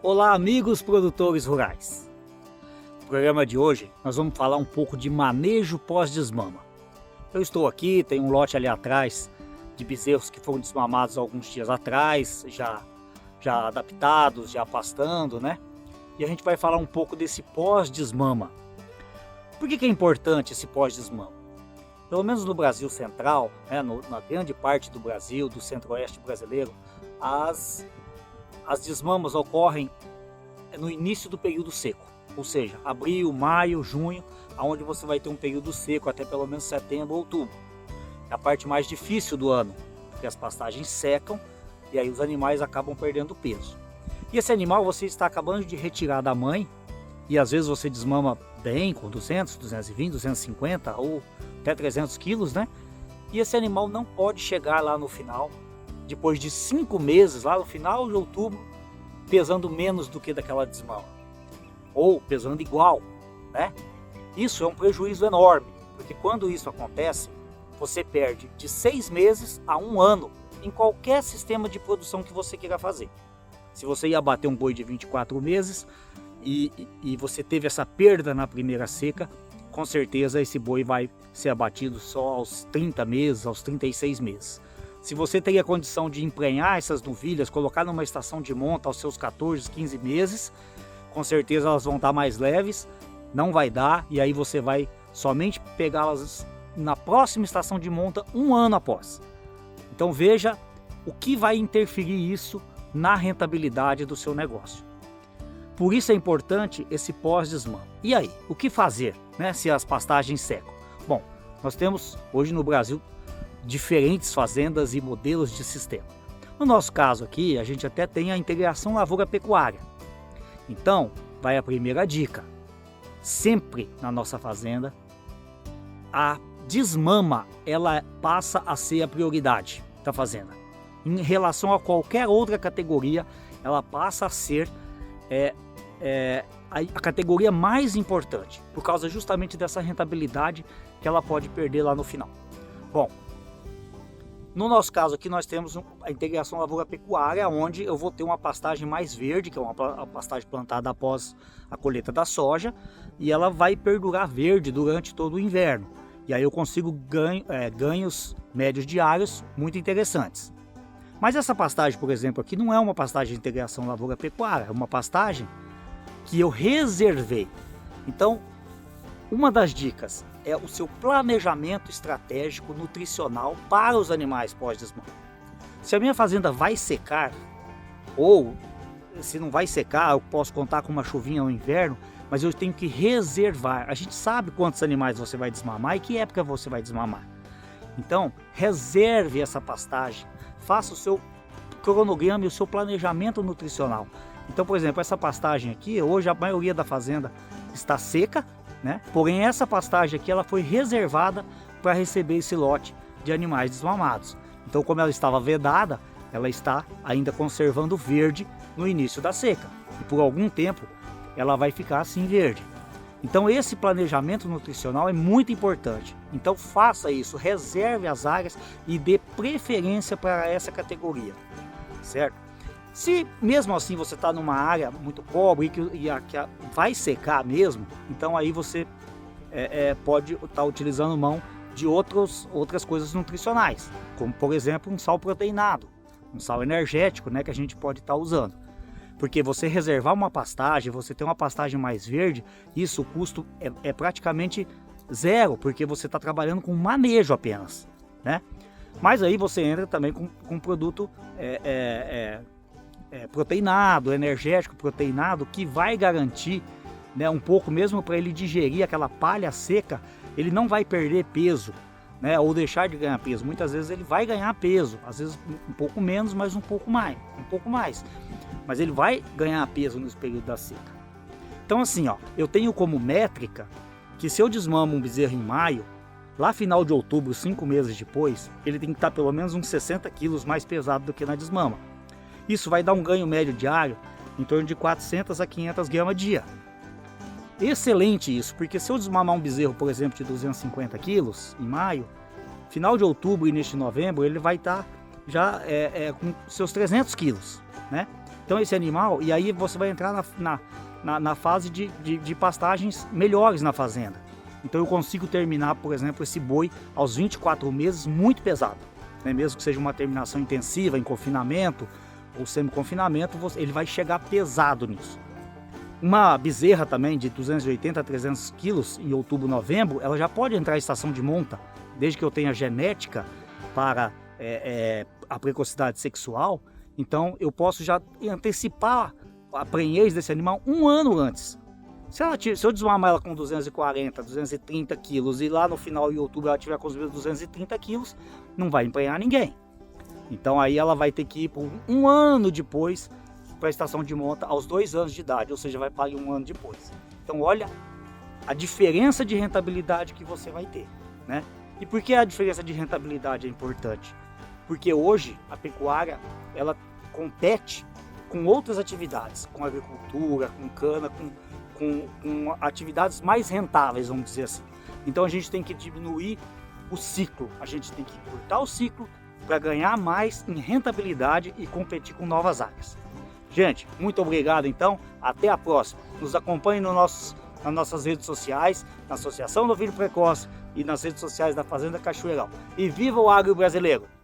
Olá, amigos produtores rurais. No programa de hoje nós vamos falar um pouco de manejo pós-desmama. Eu estou aqui, tem um lote ali atrás de bezerros que foram desmamados alguns dias atrás, já adaptados, já pastando, né? E a gente vai falar um pouco desse pós-desmama. Por que é importante esse pós-desmama? Pelo menos no Brasil central, né, na grande parte do Brasil, do centro-oeste brasileiro, as desmamas ocorrem no início do período seco, ou seja, abril, maio, junho, onde você vai ter um período seco até pelo menos setembro, outubro. É a parte mais difícil do ano, porque as pastagens secam e aí os animais acabam perdendo peso. E esse animal você está acabando de retirar da mãe e às vezes você desmama bem com 200, 220, 250 ou até 300 quilos, né? E esse animal não pode chegar lá no final, depois de 5 meses, lá no final de outubro, pesando menos do que daquela desmama, ou pesando igual, né? Isso é um prejuízo enorme, porque quando isso acontece, você perde de 6 meses a 1 ano em qualquer sistema de produção que você queira fazer. Se você ia abater um boi de 24 meses e você teve essa perda na primeira seca, com certeza esse boi vai ser abatido só aos 30 meses, aos 36 meses. Se você teria condição de emprenhar essas novilhas, colocar numa estação de monta aos seus 14, 15 meses, com certeza elas vão estar mais leves, não vai dar, e aí você vai somente pegá-las na próxima estação de monta 1 ano após. Então veja o que vai interferir isso na rentabilidade do seu negócio. Por isso é importante esse pós-desmama. E aí, o que fazer, né, se as pastagens secam? Bom, nós temos hoje no Brasil diferentes fazendas e modelos de sistema. No nosso caso aqui, a gente até tem a integração lavoura-pecuária. Então, vai a primeira dica. Sempre na nossa fazenda, a desmama ela passa a ser a prioridade da fazenda. Em relação a qualquer outra categoria, ela passa a ser a categoria mais importante, por causa justamente dessa rentabilidade que ela pode perder lá no final. Bom, no nosso caso aqui nós temos a integração lavoura-pecuária, onde eu vou ter uma pastagem mais verde, que é uma pastagem plantada após a colheita da soja, e ela vai perdurar verde durante todo o inverno. E aí eu consigo ganhos médios diários muito interessantes. Mas essa pastagem, por exemplo, aqui não é uma pastagem de integração lavoura-pecuária, é uma pastagem que eu reservei. Então, uma das dicas é o seu planejamento estratégico nutricional para os animais pós-desmama. Se a minha fazenda vai secar, ou se não vai secar, eu posso contar com uma chuvinha no inverno, mas eu tenho que reservar. A gente sabe quantos animais você vai desmamar e que época você vai desmamar. Então, reserve essa pastagem, faça o seu cronograma e o seu planejamento nutricional. Então, por exemplo, essa pastagem aqui, hoje a maioria da fazenda está seca, né? Porém, essa pastagem aqui ela foi reservada para receber esse lote de animais desmamados. Então, como ela estava vedada, ela está ainda conservando verde no início da seca. E por algum tempo, ela vai ficar assim verde. Então, esse planejamento nutricional é muito importante. Então, faça isso, reserve as áreas e dê preferência para essa categoria, certo? Se mesmo assim você está numa área muito pobre e que vai secar mesmo, então aí você pode estar utilizando mão de outras coisas nutricionais, como por exemplo um sal proteinado, um sal energético, né, que a gente pode estar usando. Porque você reservar uma pastagem, você ter uma pastagem mais verde, isso o custo é praticamente zero, porque você está trabalhando com manejo apenas, né? Mas aí você entra também com um produto proteinado, energético proteinado, que vai garantir, né, um pouco, mesmo para ele digerir aquela palha seca, ele não vai perder peso, né, ou deixar de ganhar peso. Muitas vezes ele vai ganhar peso, às vezes um pouco menos, mas um pouco mais. Mas ele vai ganhar peso nesse período da seca. Então assim, ó, eu tenho como métrica que se eu desmamo um bezerro em maio, lá final de outubro, 5 meses depois, ele tem que estar pelo menos uns 60 quilos mais pesado do que na desmama. Isso vai dar um ganho médio diário em torno de 400 a 500 gramas dia. Excelente isso, porque se eu desmamar um bezerro, por exemplo, de 250 quilos em maio, final de outubro e início de novembro, ele vai estar já com seus 300 quilos, né? Então esse animal, e aí você vai entrar na fase de pastagens melhores na fazenda. Então eu consigo terminar, por exemplo, esse boi aos 24 meses muito pesado, né? Mesmo que seja uma terminação intensiva, em confinamento ou semi-confinamento, ele vai chegar pesado nisso. Uma bezerra também de 280 a 300 quilos em outubro, novembro, ela já pode entrar em estação de monta, desde que eu tenha genética para a precocidade sexual. Então eu posso já antecipar a prenhez desse animal um ano antes. Se eu desmamar ela com 240, 230 quilos e lá no final de outubro ela tiver consumido 230 quilos, não vai emprenhar ninguém. Então aí ela vai ter que ir por um ano depois para a estação de monta aos 2 anos de idade, ou seja, vai parir um ano depois. Então olha a diferença de rentabilidade que você vai ter, né? E por que a diferença de rentabilidade é importante? Porque hoje a pecuária ela compete com outras atividades, com agricultura, com cana, com atividades mais rentáveis, vamos dizer assim. Então a gente tem que diminuir o ciclo, a gente tem que cortar o ciclo para ganhar mais em rentabilidade e competir com novas áreas. Gente, muito obrigado então, até a próxima. Nos acompanhe nas nossas redes sociais, na Associação do Novilho Precoce e nas redes sociais da Fazenda Cachoeirão. E viva o agro brasileiro!